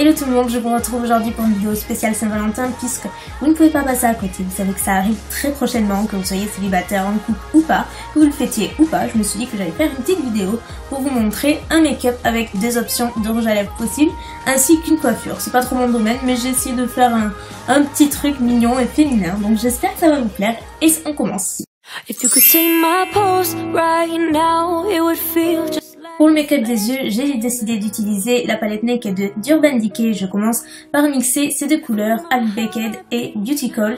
Hello tout le monde, je vous retrouve aujourd'hui pour une vidéo spéciale Saint-Valentin puisque vous ne pouvez pas passer à côté. Vous savez que ça arrive très prochainement, que vous soyez célibataire, en couple ou pas, que vous le fêtiez ou pas. Je me suis dit que j'allais faire une petite vidéo pour vous montrer un make-up avec deux options de rouge à lèvres possibles ainsi qu'une coiffure. C'est pas trop mon domaine mais j'ai essayé de faire un petit truc mignon et féminin, donc j'espère que ça va vous plaire et on commence. Pour le make-up des yeux, j'ai décidé d'utiliser la palette Naked d'Urban Decay. Je commence par mixer ces deux couleurs, Have Baked et Beauty Call,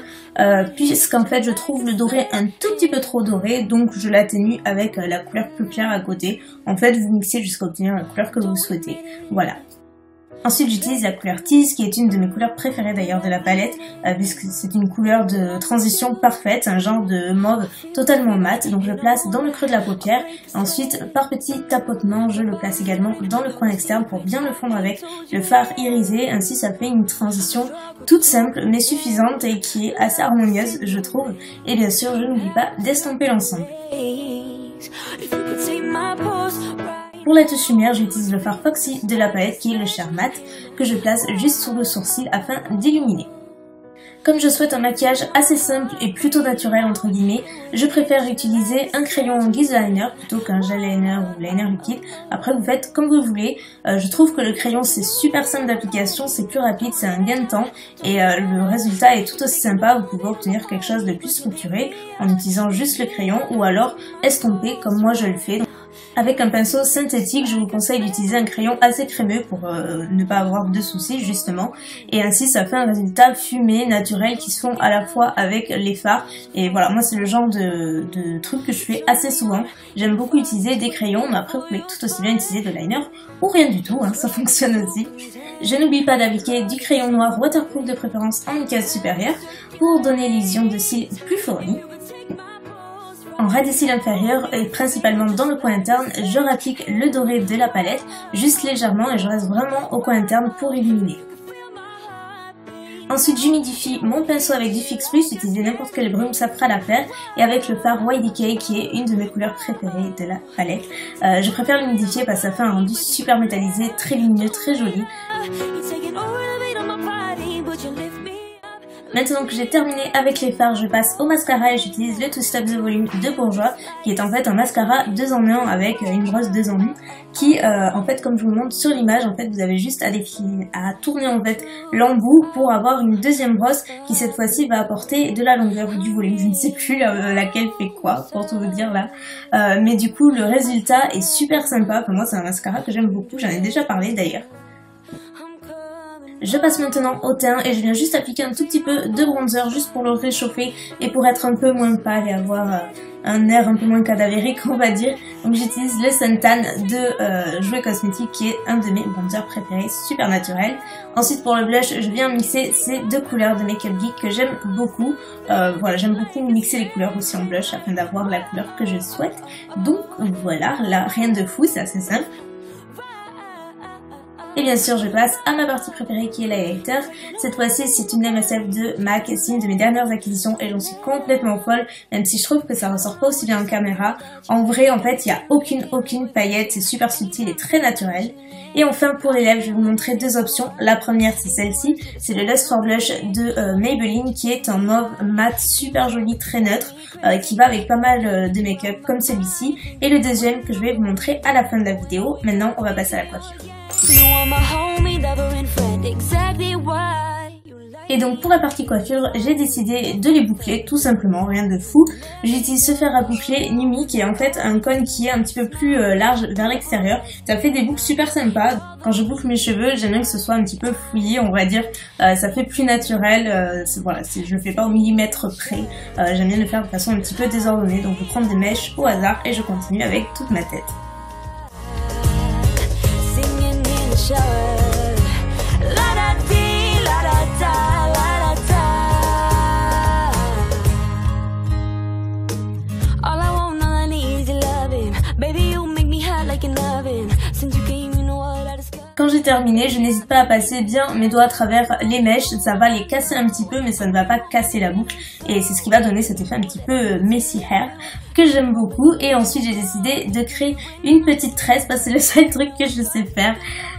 puisqu'en fait je trouve le doré un tout petit peu trop doré, donc je l'atténue avec la couleur plus claire à côté. En fait, vous mixez jusqu'à obtenir la couleur que vous souhaitez. Voilà. Ensuite, j'utilise la couleur Tease, qui est une de mes couleurs préférées d'ailleurs de la palette, puisque c'est une couleur de transition parfaite, un genre de mauve totalement mat. Donc je le place dans le creux de la paupière. Ensuite, par petits tapotements, je le place également dans le coin externe pour bien le fondre avec le fard irisé. Ainsi, ça fait une transition toute simple mais suffisante et qui est assez harmonieuse, je trouve. Et bien sûr, je n'oublie pas d'estomper l'ensemble. Pour la touche lumière, j'utilise le fard Foxy de la palette qui est le Sheer Matte que je place juste sous le sourcil afin d'illuminer. Comme je souhaite un maquillage assez simple et plutôt naturel entre guillemets, je préfère utiliser un crayon en guise de liner plutôt qu'un gel liner ou liner liquide. Après vous faites comme vous voulez. Je trouve que le crayon c'est super simple d'application, c'est plus rapide, c'est un gain de temps et le résultat est tout aussi sympa. Vous pouvez obtenir quelque chose de plus structuré en utilisant juste le crayon ou alors estomper comme moi je le fais. Avec un pinceau synthétique, je vous conseille d'utiliser un crayon assez crémeux pour ne pas avoir de soucis justement. Et ainsi ça fait un résultat fumé, naturel qui se fond à la fois avec les fards. Et voilà, moi c'est le genre de truc que je fais assez souvent. J'aime beaucoup utiliser des crayons, mais après vous pouvez tout aussi bien utiliser de liner ou rien du tout, hein, ça fonctionne aussi. Je n'oublie pas d'appliquer du crayon noir waterproof de préférence en case supérieure pour donner l'illusion de cils plus fournis. En ras des cils inférieurs et principalement dans le coin interne, je rapplique le doré de la palette juste légèrement et je reste vraiment au coin interne pour illuminer. Ensuite, j'humidifie mon pinceau avec du Fix Plus, utilisez n'importe quelle brume, ça fera l'affaire, et avec le fard YDK qui est une de mes couleurs préférées de la palette. Je préfère l'humidifier parce que ça fait un rendu super métallisé, très lumineux, très joli. Maintenant que j'ai terminé avec les fards, je passe au mascara et j'utilise le Twist Up The Volume de Bourjois, qui est en fait un mascara 2 en 1 avec une brosse 2 en 1, qui en fait comme je vous montre sur l'image, en fait vous avez juste à tourner en fait l'embout pour avoir une deuxième brosse qui cette fois-ci va apporter de la longueur ou du volume. Je ne sais plus laquelle fait quoi pour tout vous dire là, mais du coup le résultat est super sympa. Enfin, moi c'est un mascara que j'aime beaucoup, j'en ai déjà parlé d'ailleurs. Je passe maintenant au teint et je viens juste appliquer un tout petit peu de bronzer juste pour le réchauffer et pour être un peu moins pâle et avoir un air un peu moins cadavérique on va dire. Donc j'utilise le Suntan de Jouet Cosmétique qui est un de mes bronzers préférés, super naturel. Ensuite pour le blush, je viens mixer ces deux couleurs de Makeup Geek que j'aime beaucoup. Voilà, j'aime beaucoup mixer les couleurs aussi en blush afin d'avoir la couleur que je souhaite. Donc voilà, là rien de fou, c'est assez simple. Et bien sûr, je passe à ma partie préférée qui est l'highlighter. Cette fois-ci, c'est une MSF de MAC, c'est une de mes dernières acquisitions et j'en suis complètement folle, même si je trouve que ça ressort pas aussi bien en caméra. En vrai, en fait, il n'y a aucune paillette, c'est super subtil et très naturel. Et enfin, pour les lèvres, je vais vous montrer deux options. La première, c'est celle-ci, c'est le Lust for Blush de Maybelline, qui est un mauve mat super joli, très neutre, qui va avec pas mal de make-up comme celui-ci. Et le deuxième que je vais vous montrer à la fin de la vidéo. Maintenant, on va passer à la coiffure. Et donc pour la partie coiffure, j'ai décidé de les boucler, tout simplement, rien de fou. J'utilise ce fer à boucler Numi qui est en fait un cône qui est un petit peu plus large vers l'extérieur. Ça fait des boucles super sympas. Quand je boucle mes cheveux, j'aime bien que ce soit un petit peu fouillé, on va dire. Ça fait plus naturel, voilà, je le fais pas au millimètre près. J'aime bien le faire de façon un petit peu désordonnée. Donc je prends des mèches au hasard et je continue avec toute ma tête. Quand j'ai terminé, je n'hésite pas à passer bien mes doigts à travers les mèches, ça va les casser un petit peu mais ça ne va pas casser la boucle et c'est ce qui va donner cet effet un petit peu messy hair. que j'aime beaucoup. Et ensuite j'ai décidé de créer une petite tresse parce que c'est le seul truc que je sais faire.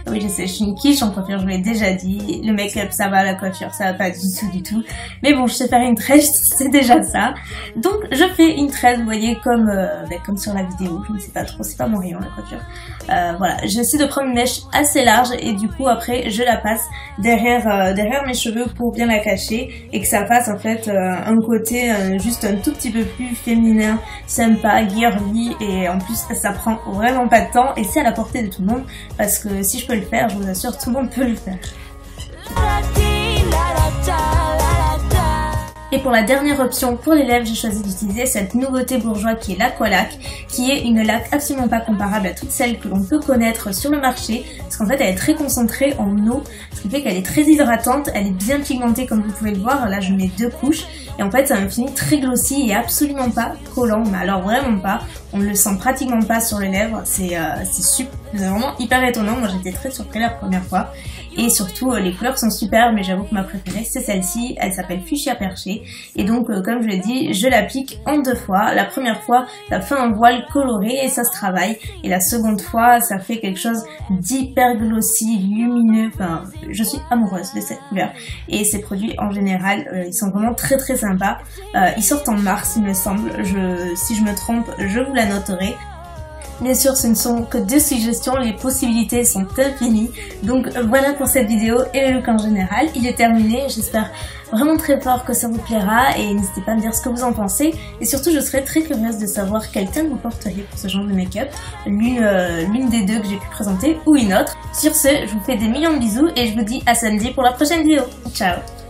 Oui, je sais, je suis une quiche en coiffure, je vous l'ai déjà dit. Le make-up ça va, la coiffure ça va pas du tout. Mais bon, je sais faire une tresse, c'est déjà ça. Donc je fais une tresse, vous voyez, comme sur la vidéo. Je ne sais pas trop, c'est pas mon rayon la coiffure. Voilà, j'essaie de prendre une mèche assez large et du coup après je la passe derrière mes cheveux pour bien la cacher et que ça fasse en fait un côté juste un tout petit peu plus féminin, sympa, girly, et en plus ça prend vraiment pas de temps et c'est à la portée de tout le monde parce que si je peux le faire, je vous assure, tout le monde peut le faire. Et pour la dernière option pour les lèvres, j'ai choisi d'utiliser cette nouveauté bourgeois qui est l'Aqualac, qui est une laque absolument pas comparable à toutes celles que l'on peut connaître sur le marché, parce qu'en fait elle est très concentrée en eau, ce qui fait qu'elle est très hydratante, elle est bien pigmentée comme vous pouvez le voir, là je mets 2 couches, et en fait c'est un fini très glossy et absolument pas collant, mais alors vraiment pas, on ne le sent pratiquement pas sur les lèvres, c'est vraiment hyper étonnant, moi j'étais très surprise la première fois. Et surtout les couleurs sont super, mais j'avoue que ma préférée c'est celle-ci, elle s'appelle Fuchsia Perché et donc comme je l'ai dit, je l'applique en 2 fois. La première fois ça fait un voile coloré et ça se travaille, et la seconde fois ça fait quelque chose d'hyper glossy, lumineux, enfin je suis amoureuse de cette couleur et ces produits en général ils sont vraiment très très sympas. Ils sortent en mars il me semble, si je me trompe je vous la noterai. Bien sûr, ce ne sont que 2 suggestions, les possibilités sont infinies. Donc voilà pour cette vidéo et le look en général. Il est terminé, j'espère vraiment très fort que ça vous plaira et n'hésitez pas à me dire ce que vous en pensez. Et surtout, je serais très curieuse de savoir quel thème vous porteriez pour ce genre de make-up. L'une des 2 que j'ai pu présenter ou une autre. Sur ce, je vous fais des millions de bisous et je vous dis à samedi pour la prochaine vidéo. Ciao!